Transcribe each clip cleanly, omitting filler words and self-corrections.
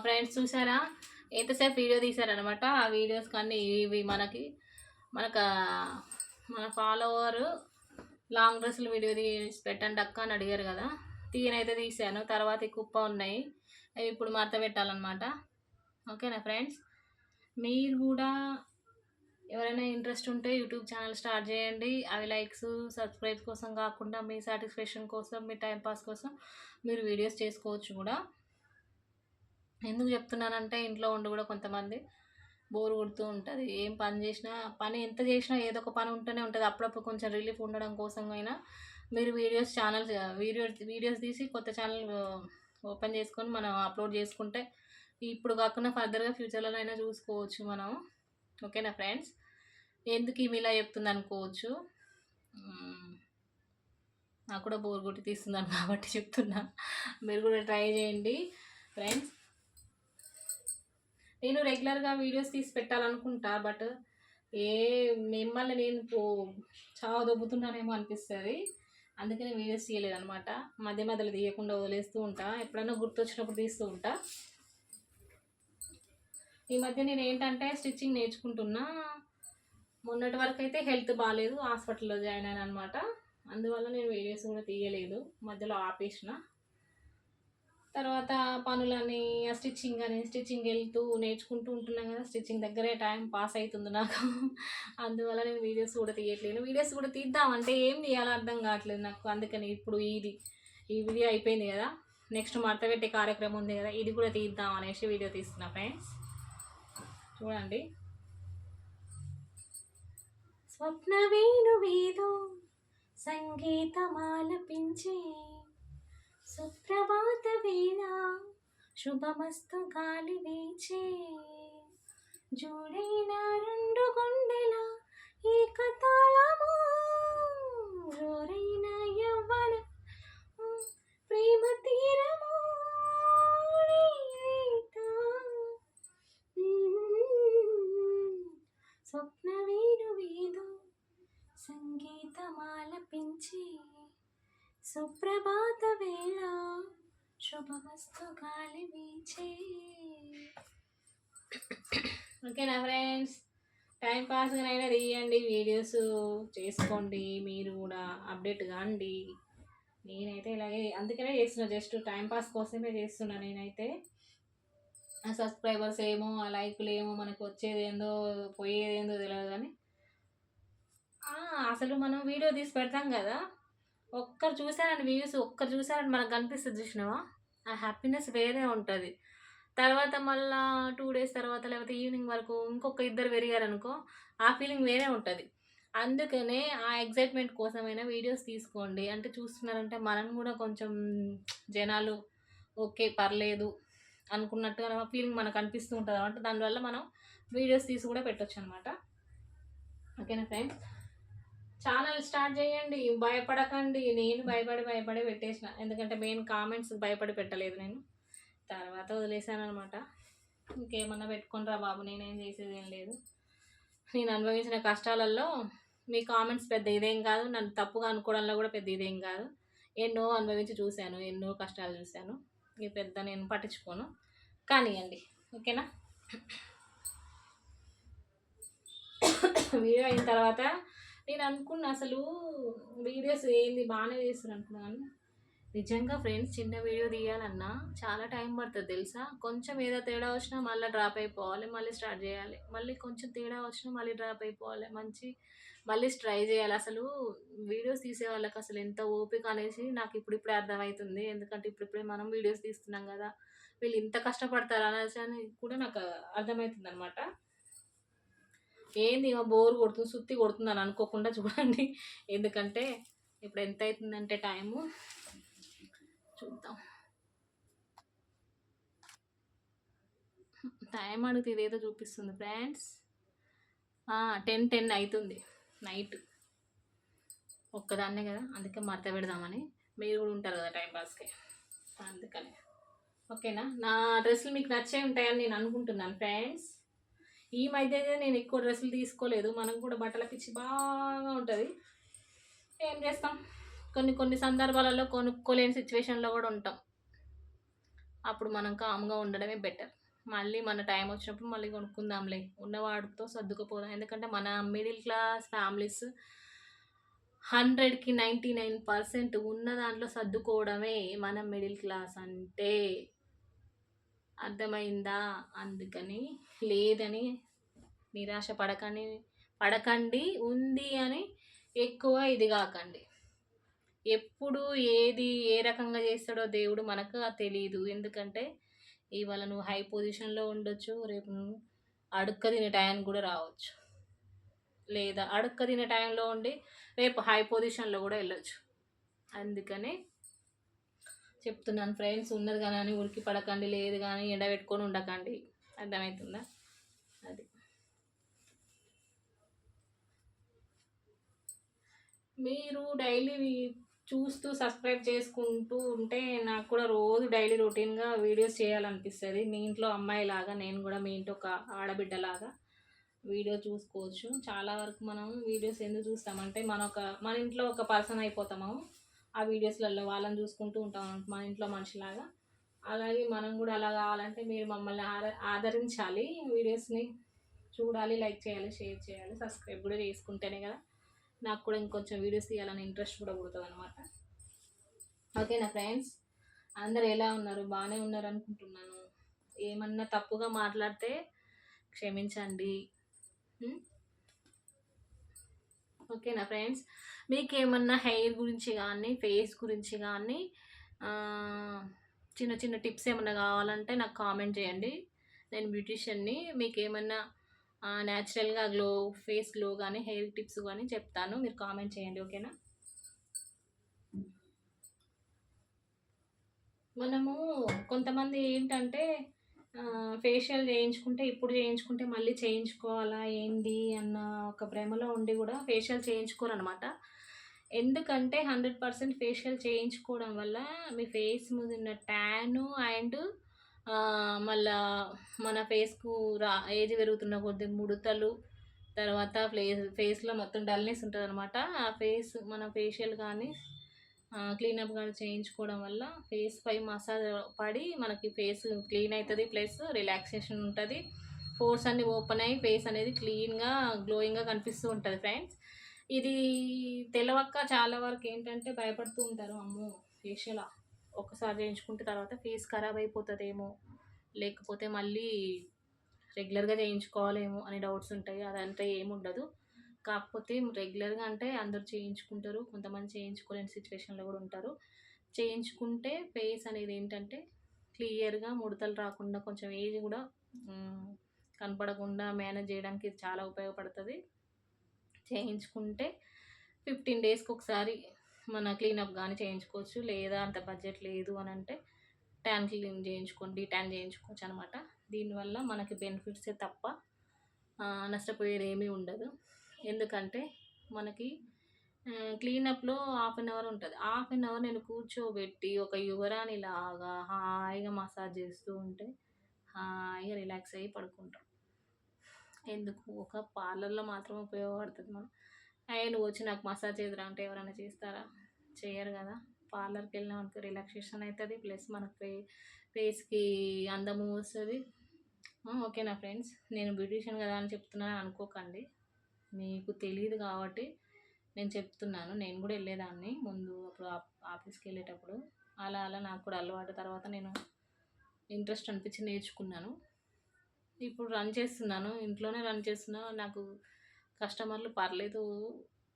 Friends చూసారా ఎంతసేపు video తీశారనమాట. ఆ వీడియోస్ కానీ ఇవి మనకు మన ఫాలోవర్ లాంగ్ డ్రెస్సులు వీడియో తీసి పెట్టండి అక్క అని అడిగారు కదా. తీయనైతే తీసాను. తర్వాత ఈ కుప్ప ఉన్నాయి, అవి ఇప్పుడు మడత పెట్టాలన్నమాట. ఓకేనా ఫ్రెండ్స్, మీరు కూడా ఎవరైనా ఇంట్రెస్ట్ ఉంటే యూట్యూబ్ ఛానల్ స్టార్ట్ చేయండి. అవి లైక్స్ సబ్స్క్రైబ్ కోసం కాకుండా మీ సాటిస్ఫాక్షన్ కోసం, మీ టైంపాస్ కోసం మీరు వీడియోస్ చేసుకోవచ్చు కూడా. ఎందుకు చెప్తున్నానంటే ఇంట్లో ఉండి కూడా కొంతమంది బోర్ కొడుతూ ఉంటుంది. ఏం పని చేసినా, పని ఎంత చేసినా ఏదో ఒక పని ఉంటూనే ఉంటుంది. అప్పుడప్పుడు కొంచెం రిలీఫ్ ఉండడం కోసం అయినా మీరు వీడియోస్ తీసి కొత్త ఛానల్ ఓపెన్ చేసుకొని మనం అప్లోడ్ చేసుకుంటే ఇప్పుడు కాకుండా ఫర్దర్గా ఫ్యూచర్లో అయినా చూసుకోవచ్చు మనం. ఓకేనా ఫ్రెండ్స్, ఎందుకు ఈమె ఇలా చెప్తుంది అనుకోవచ్చు. నాకు కూడా బోర్ కొట్టి తీస్తున్నాను కాబట్టి చెప్తున్నా. మీరు కూడా ట్రై చేయండి ఫ్రెండ్స్. నేను రెగ్యులర్గా వీడియోస్ తీసి పెట్టాలనుకుంటా, బట్ మిమ్మల్ని నేను చాలా దొబ్బుతున్నానేమో అనిపిస్తుంది. అందుకనే వీడియోస్ తీయలేదనమాట. మధ్య మధ్యలో తీయకుండా వదిలేస్తూ ఉంటా, ఎప్పుడైనా గుర్తొచ్చినప్పుడు తీస్తూ ఉంటా. ఈ మధ్య నేను ఏంటంటే స్టిచ్చింగ్ నేర్చుకుంటున్నా. మొన్నటి వరకు అయితే హెల్త్ బాగాలేదు, హాస్పిటల్లో జాయిన్ అయినా అనమాట. అందువల్ల నేను వీడియోస్ కూడా తీయలేదు, మధ్యలో ఆపేసిన. తర్వాత పనులని స్టిచ్చింగ్ వెళ్తూ నేర్చుకుంటూ ఉంటున్నాను కదా. స్టిచ్చింగ్ దగ్గరే టైం పాస్ అవుతుంది నాకు. అందువల్ల నేను వీడియోస్ కూడా తీయట్లేదు. వీడియోస్ కూడా తీద్దామంటే ఏం తీయాలో అర్థం కావట్లేదు నాకు. అందుకని ఇప్పుడు ఈ వీడియో అయిపోయింది కదా, నెక్స్ట్ మడత పెట్టే కార్యక్రమం ఉంది కదా, ఇది కూడా తీద్దాం అనేసి వీడియో తీస్తున్నా ఫ్రెండ్స్. చూడండి. స్వప్న వేణువేదో సంగీతమాలపించే సుప్రభాత వేళ శుభమస్తు గాలి వీచే జోడైన రెండు గుండెల ఏకతాళము జోరైన యవ్వన ప్రేమ తీరము స్వప్న వేణువేదో సంగీతమాలపించే సుప్రభాత వేళ శుభమస్తు గాలి వీచే. ఓకేనా ఫ్రెండ్స్, టైం పాస్గానైనా తీయండి, వీడియోస్ చేసుకోండి, మీరు కూడా అప్డేట్ కాండి. నేనైతే ఇలాగే అందుకనే చేస్తున్నా, జస్ట్ టైంపాస్ కోసమే చేస్తున్నా. నేనైతే ఆ సబ్స్క్రైబర్స్ ఏమో, ఆ లైకులు ఏమో, మనకు వచ్చేది ఏందో పోయేది ఏందో తెలియదు. కానీ అసలు మనం వీడియో తీసి పెడతాం కదా, ఒక్కరు చూసారని వ్యూస్, ఒక్కరు చూసారని మనకు కనిపిస్తుంది చూసినావా, ఆ హ్యాపీనెస్ వేరే ఉంటుంది. తర్వాత మళ్ళీ 2 days తర్వాత లేకపోతే ఈవినింగ్ వరకు ఇంకొక ఇద్దరు పెరిగారనుకో, ఆ ఫీలింగ్ వేరే ఉంటుంది. అందుకనే ఆ ఎగ్జైట్మెంట్ కోసమైనా వీడియోస్ తీసుకోండి. అంటే చూస్తున్నారంటే మనం కూడా కొంచెం జనాలు ఓకే పర్లేదు అనుకున్నట్టుగా ఫీలింగ్ మనకు అనిపిస్తూ ఉంటుంది అనమాట. దానివల్ల మనం వీడియోస్ తీసి కూడా పెట్టచ్చు అనమాట. ఓకేనా ఫ్రెండ్స్, ఛానల్ స్టార్ట్ చేయండి, భయపడకండి. నేను భయపడి పెట్టేసిన, ఎందుకంటే మెయిన్ కామెంట్స్ భయపడి పెట్టలేదు నేను. తర్వాత వదిలేసాను అనమాట. ఇంకేమన్నా పెట్టుకుని రా బాబు, నేనేం చేసేది ఏం లేదు. నేను అనుభవించిన కష్టాలలో మీ కామెంట్స్ పెద్ద ఇదేం కాదు, నన్ను తప్పుగా అనుకోవడంలో కూడా పెద్ద ఇదేం కాదు. ఎన్నో అనుభవించి చూశాను, ఎన్నో కష్టాలు చూశాను. ఇవి పెద్ద నేను పట్టించుకోను, కానివ్వండి. ఓకేనా, వీడియో అయిన తర్వాత నేను అనుకున్నా అసలు వీడియోస్ ఏంది బాగానే చేస్తాను అనుకున్నాను. నిజంగా ఫ్రెండ్స్, చిన్న వీడియో తీయాలన్నా చాలా టైం పడుతుంది తెలుసా. కొంచెం ఏదో తేడా వచ్చినా మళ్ళీ డ్రాప్ అయిపోవాలి, మళ్ళీ స్టార్ట్ చేయాలి. మళ్ళీ కొంచెం తేడా వచ్చినా మళ్ళీ డ్రాప్ అయిపోవాలి, మళ్ళీ ట్రై చేయాలి. అసలు వీడియోస్ తీసే వాళ్ళకి అసలు ఎంత ఓపిక అనేసి నాకు ఇప్పుడిప్పుడే అర్థమవుతుంది. ఎందుకంటే ఇప్పుడిప్పుడే మనం వీడియోస్ తీస్తున్నాం కదా, వీళ్ళు ఇంత కష్టపడతారు అనేసి అని కూడా నాకు అర్థమవుతుంది అనమాట. ఏంది బోర్ కొడుతుంది, సుత్తి కొడుతుంది అని అనుకోకుండా చూడండి. ఎందుకంటే ఇప్పుడు ఎంత అవుతుందంటే టైము చూద్దాం. టైం అడిగితే ఇదేదో చూపిస్తుంది ఫ్రెండ్స్. 10 అవుతుంది నైట్. ఒక్కదాన్నే కదా, అందుకే మడత పెడదామని. మీరు కూడా ఉంటారు కదా టైంపాస్కి, అందుకని. ఓకేనా, నా డ్రెస్సులు మీకు నచ్చే ఉంటాయని నేను అనుకుంటున్నాను ఫ్రెండ్స్. ఈ మధ్య నేను ఎక్కువ డ్రెస్సులు తీసుకోలేదు. మనం కూడా బట్టల పిచ్చి బాగా ఉంటుంది. ఏం చేస్తాం, కొన్ని సందర్భాలలో కొనుక్కోలేని సిచ్యువేషన్లో కూడా ఉంటాం. అప్పుడు మనం కామ్గా ఉండడమే బెటర్. మళ్ళీ మన టైం వచ్చినప్పుడు మళ్ళీ కొనుక్కుందాంలే, ఉన్నవాడితో సర్దుకుపోదాం. ఎందుకంటే మన మిడిల్ క్లాస్ ఫ్యామిలీస్ 100కి 99% ఉన్న దాంట్లో సర్దుకోవడమే మన మిడిల్ క్లాస్ అంటే. అర్థమైందా? అందుకని లేదని నిరాశ పడకండి, ఉంది అని ఎక్కువ ఇది కాకండి. ఎప్పుడు ఏది ఏ రకంగా చేస్తాడో దేవుడు మనకు తెలియదు. ఎందుకంటే ఇవాళ నువ్వు హై పొజిషన్లో ఉండొచ్చు, రేపు నువ్వు అడుక్క తినే టైంకి కూడా రావచ్చు, లేదా అడుక్క తినే టైంలో ఉండి రేపు హై పొజిషన్లో కూడా వెళ్ళొచ్చు. అందుకనే చెప్తున్నాను ఫ్రెండ్స్, ఉన్నది కానీ అని ఉరికి పడకండి, లేదు కానీ ఎండబెట్టుకొని ఉండకండి. అర్థమవుతుందా? అది మీరు డైలీ చూస్తూ సబ్స్క్రైబ్ చేసుకుంటూ ఉంటే నాకు కూడా రోజు డైలీ రొటీన్గా వీడియోస్ చేయాలనిపిస్తుంది. మీ ఇంట్లో అమ్మాయిలాగా నేను కూడా మీ ఇంట్లో ఒక ఆడబిడ్డలాగా వీడియో చూసుకోవచ్చు. చాలా వరకు మనం వీడియోస్ ఎందుకు చూస్తామంటే మన ఇంట్లో ఒక పర్సన్ అయిపోతాము ఆ వీడియోస్లలో. వాళ్ళని చూసుకుంటూ ఉంటాం మన ఇంట్లో మనిషిలాగా. అలాగే మనం కూడా అలా కావాలంటే మీరు మమ్మల్ని ఆదరించాలి, వీడియోస్ని చూడాలి, లైక్ చేయాలి, షేర్ చేయాలి, సబ్స్క్రైబ్ కూడా చేసుకుంటేనే కదా నాకు కూడా ఇంకొంచెం వీడియోస్ తీయాలని ఇంట్రెస్ట్ కూడా పుడుతుంది అనమాట. ఓకేనా ఫ్రెండ్స్? అందరు ఎలా ఉన్నారు? బాగానే ఉన్నారు అనుకుంటున్నాను. ఏమన్నా తప్పుగా మాట్లాడితే క్షమించండి. ఓకేనా ఫ్రెండ్స్? మీకు ఏమన్నా హెయిర్ గురించి కానీ ఫేస్ గురించి కానీ చిన్న చిన్న టిప్స్ ఏమన్నా కావాలంటే నాకు కామెంట్ చేయండి. నేను బ్యూటిషియన్ని. మీకు ఏమన్నా న్యాచురల్గా ఫేస్ గ్లో కానీ హెయిర్ టిప్స్ కానీ చెప్తాను, మీరు కామెంట్ చేయండి. ఓకేనా? మనము కొంతమంది ఏంటంటే ఫేషియల్ చేయించుకుంటే ఇప్పుడు చేయించుకుంటే మళ్ళీ చేయించుకోవాలా ఏంటి అన్న ఒక భ్రమలో ఉండి కూడా ఫేషియల్ చేయించుకోరు అనమాట. ఎందుకంటే 100% ఫేషియల్ చేయించుకోవడం వల్ల మీ ఫేస్ మీద ఉన్న ట్యాను అండ్ మళ్ళా మన ఫేస్కు ఏజ్ పెరుగుతున్న కొద్ది ముడతలు, తర్వాత ఫేస్లో మొత్తం డల్నెస్ ఉంటుంది అనమాట. ఆ మన ఫేషియల్ కానీ క్లీనప్ కానీ చేయించుకోవడం వల్ల ఫేస్ పై మసాజ్ పడి మనకి ఫేస్ క్లీన్ అవుతుంది, ప్లస్ రిలాక్సేషన్ ఉంటుంది, పోర్స్ అన్ని ఓపెన్ అయ్యి ఫేస్ అనేది క్లీన్గా గ్లోయింగ్గా కనిపిస్తూ ఉంటుంది ఫ్రెండ్స్. ఇది తెలవక్క చాలా వరకు ఏంటంటే భయపడుతూ ఉంటారు, అమ్మో ఫేషియల్ ఒకసారి చేయించుకుంటే తర్వాత ఫేస్ ఖరాబ్ అయిపోతుందేమో, లేకపోతే మళ్ళీ రెగ్యులర్గా చేయించుకోవాలేమో అని డౌట్స్ ఉంటాయి. అదంతా ఏముండదు. కాకపోతే రెగ్యులర్గా అంటే అందరూ చేయించుకుంటారు, కొంతమంది చేయించుకోలేని సిచ్యువేషన్లో కూడా ఉంటారు. చేయించుకుంటే ఫేస్ అనేది ఏంటంటే క్లియర్గా ముడతలు రాకుండా, కొంచెం ఏజ్ కూడా కనపడకుండా మేనేజ్ చేయడానికి ఇది చాలా ఉపయోగపడుతుంది. చేయించుకుంటే 15 డేస్కి ఒకసారి మన క్లీనప్ కానీ చేయించుకోవచ్చు, లేదా అంత బడ్జెట్ లేదు అని అంటే ట్యాన్ క్లీన్ చేయించుకోండి, ట్యాన్ చేయించుకోవచ్చు అనమాట. దీనివల్ల మనకి బెనిఫిట్సే తప్ప నష్టపోయేది ఏమీ ఉండదు. ఎందుకంటే మనకి క్లీనప్లో 1/2 అవర్ ఉంటుంది. 1/2 అవర్ నేను కూర్చోబెట్టి ఒక యువరాణి లాగా హాయిగా మసాజ్ చేస్తూ ఉంటే హాయిగా రిలాక్స్ అయ్యి పడుకుంటాం. ఎందుకు? ఒక పార్లర్లో మాత్రం ఉపయోగపడుతుంది. నువ్వు వచ్చి నాకు మసాజ్ చేదురా అంటే ఎవరైనా చేస్తారా? చేయరు కదా. పార్లర్కి వెళ్ళిన మనకు రిలాక్సేషన్ అవుతుంది, ప్లస్ మనకు ఫేస్కి అందము వస్తుంది. ఓకేనా ఫ్రెండ్స్? నేను బ్యూటిషియన్ కదా అని చెప్తున్నాను అనుకోకండి, మీకు తెలియదు కాబట్టి నేను చెప్తున్నాను. నేను కూడా వెళ్ళేదాన్ని ముందు, అప్పుడు ఆఫీస్కి వెళ్ళేటప్పుడు. అలా అలా నాకు కూడా అలవాటు. తర్వాత నేను ఇంట్రెస్ట్ అనిపించి నేర్చుకున్నాను. ఇప్పుడు రన్ చేస్తున్నాను, ఇంట్లోనే రన్ చేస్తున్నా. నాకు కస్టమర్లు పర్లేదు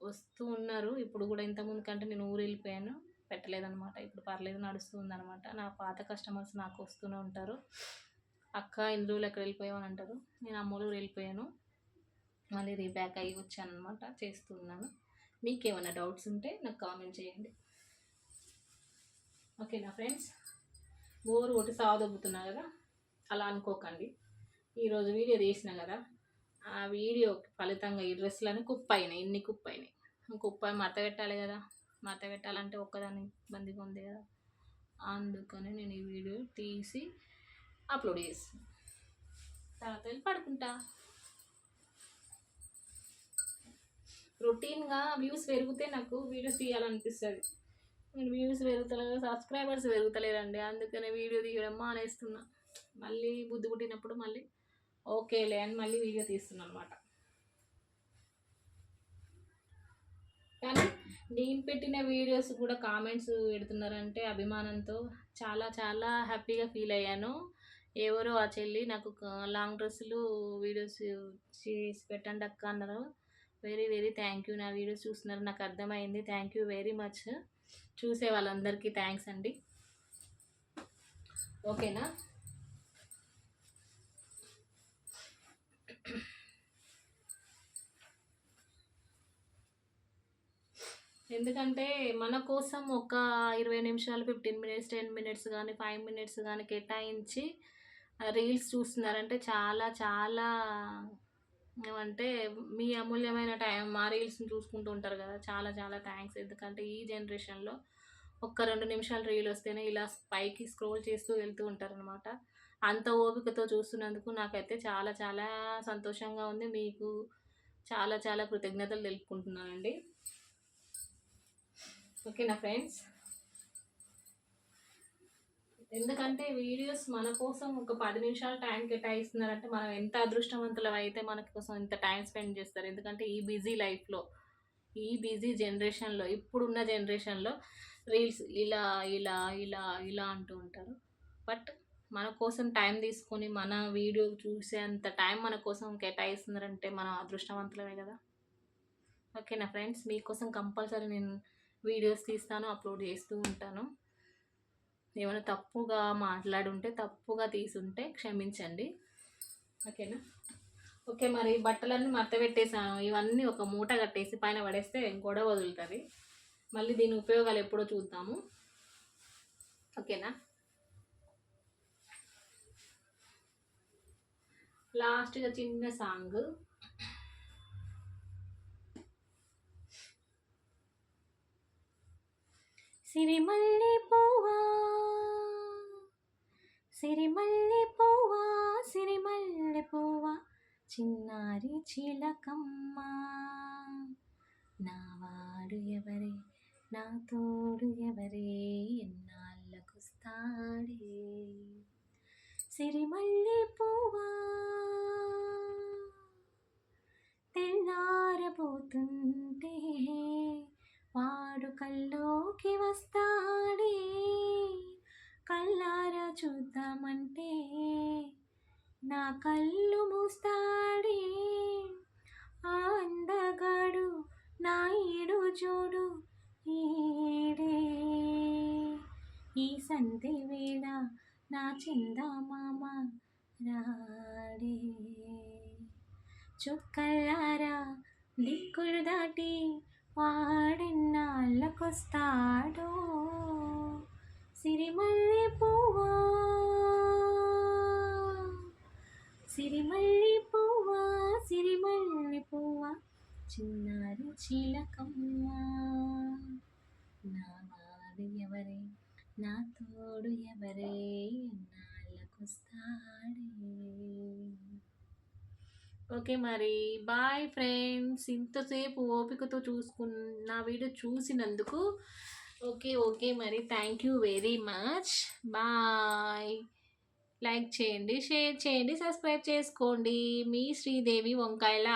వస్తూ ఉన్నారు. ఇప్పుడు కూడా ఇంతకుముందు కంటే నేను ఊరు వెళ్ళిపోయాను, పెట్టలేదనమాట. ఇప్పుడు పర్లేదు, నడుస్తుంది అనమాట. నా పాత కస్టమర్స్ నాకు వస్తూనే ఉంటారు. అక్క ఇన్ని రోజులు ఎక్కడ వెళ్ళిపోయావు అని అంటారు. నేను అమ్మూరు వెళ్ళిపోయాను, మళ్ళీ రీబ్యాక్ అయ్యి వచ్చాను అనమాట, చేస్తున్నాను. మీకు ఏమైనా డౌట్స్ ఉంటే నాకు కామెంట్ చేయండి. ఓకేనా ఫ్రెండ్స్? బోరు కొట్టి సావదొబ్బుతున్నా కదా, అలా అనుకోకండి. ఈరోజు వీడియో తీసిన కదా, ఆ వీడియో ఫలితంగా ఈ డ్రెస్సులని కుప్పైనాయి, ఇన్ని కుప్పైనాయి. కుప్ప మడత పెట్టాలి కదా, మడత పెట్టాలంటే ఒక్కదాన్ని ఇబ్బందిగా ఉంది కదా, అందుకని నేను ఈ వీడియో తీసి అప్లోడ్ చేస్తాను. తర్వాత వెళ్ళి పడుకుంటా. రొటీన్గా వ్యూస్ పెరిగితే నాకు వీడియోస్ తీయాలనిపిస్తుంది. వ్యూస్ పెరుగుతలేరు, సబ్స్క్రైబర్స్ పెరుగుతలేరండి. అందుకనే వీడియో తీయడం మానేస్తున్నా. మళ్ళీ బుద్ధి పుట్టినప్పుడు మళ్ళీ ఓకేలే అని మళ్ళీ వీడియో తీస్తున్నాను అనమాట. కానీ నేను పెట్టిన వీడియోస్ కూడా కామెంట్స్ పెడుతున్నారంటే అభిమానంతో చాలా చాలా హ్యాపీగా ఫీల్ అయ్యాను. ఎవరో ఆ చెల్లి నాకు లాంగ్ డ్రెస్సులు వీడియోస్ చేసి పెట్టండి అక్క అన్నారు. Very very thank you. నా వీడియోస్ చూస్తున్నారు, నాకు అర్థమైంది. Thank you very much. చూసే వాళ్ళందరికీ థ్యాంక్స్ అండి. ఓకేనా? ఎందుకంటే మన కోసం ఒక 20 నిమిషాలు, 15 మినిట్స్, 10 మినిట్స్ కానీ 5 మినిట్స్ కానీ కేటాయించి రీల్స్ చూస్తున్నారంటే చాలా చాలా ఏమంటే మీ అమూల్యమైన టైం మా రీల్స్ని చూసుకుంటూ ఉంటారు కదా. చాలా చాలా థ్యాంక్స్. ఎందుకంటే ఈ జనరేషన్లో ఒక్క 2 నిమిషాలు రీల్ వస్తేనే ఇలా పైకి స్క్రోల్ చేస్తూ వెళ్తూ ఉంటారనమాట. అంత ఓపికతో చూస్తున్నందుకు నాకైతే చాలా చాలా సంతోషంగా ఉంది. మీకు చాలా చాలా కృతజ్ఞతలు తెలుపుకుంటున్నానండి. ఓకేనా ఫ్రెండ్స్? ఎందుకంటే వీడియోస్ మన కోసం ఒక 10 నిమిషాలు టైం కేటాయిస్తున్నారంటే మనం ఎంత అదృష్టవంతులం అయితే మన కోసం ఎంత టైం స్పెండ్ చేస్తారు. ఎందుకంటే ఈ బిజీ లైఫ్లో, ఈ బిజీ జనరేషన్లో, ఇప్పుడున్న జనరేషన్లో రీల్స్ ఇలా ఇలా ఇలా ఇలా అంటూ ఉంటారు. బట్ మన కోసం టైం తీసుకొని మన వీడియో చూసేంత టైం మన కోసం కేటాయిస్తున్నారంటే మనం అదృష్టవంతులమే కదా. ఓకేనా ఫ్రెండ్స్? మీకోసం కంపల్సరీ నేను వీడియోస్ తీస్తాను, అప్లోడ్ చేస్తూ ఉంటాను. ఏమైనా తప్పుగా మాట్లాడుంటే, తప్పుగా తీసుంటే క్షమించండి. ఓకేనా? ఓకే, మరి బట్టలన్నీ మడత పెట్టేసాను. ఇవన్నీ ఒక మూట కట్టేసి పైన పడేస్తే గొడవ వదులుతుంది. మళ్ళీ దీని ఉపయోగాలు ఎప్పుడో చూద్దాము. ఓకేనా? లాస్ట్గా చిన్న సాంగ్. సిరిమల్లె పువ్వా, సిరిమల్లె పువ్వా, సిరిమల్లె పువ్వా, చిన్నారి చిలకమ్మ, నా వాడు ఎవరే, నా తోడు ఎవరే, ఎన్నాళ్ళకొస్తాడే. సిరిమల్లె పువ్వా, తెల్లారబోతుంటే వాడు కల్లోకి వస్తాడే, కళ్ళారా చూద్దామంటే నా కళ్ళు మూస్తాడే. ఆ అందగాడు నా ఈడు చూడు ఈడే, ఈ సంధి వేళ నా చందమామ రాడే. చుక్కలారా దిక్కులు దాటి వాడెన్నాళ్ళకొస్తాడో. సిరిమల్లె పువ్వా, సిరిమల్లె పువ్వా, సిరిమల్లె పువ్వా, చిన్నారి చిలకమ్మ, నా వాడు ఎవరే, నా తోడు ఎవరే, ఎన్నాళ్ళకొస్తాడే. ఓకే, మరి బాయ్ ఫ్రెండ్స్. ఇంతసేపు ఓపికతో చూసుకున్న వీడియో చూసినందుకు ఓకే మరి thank you very much. Bye. Like చేయండి, షేర్ చేయండి, సబ్స్క్రైబ్ చేసుకోండి. మీ శ్రీదేవి వంకాయల.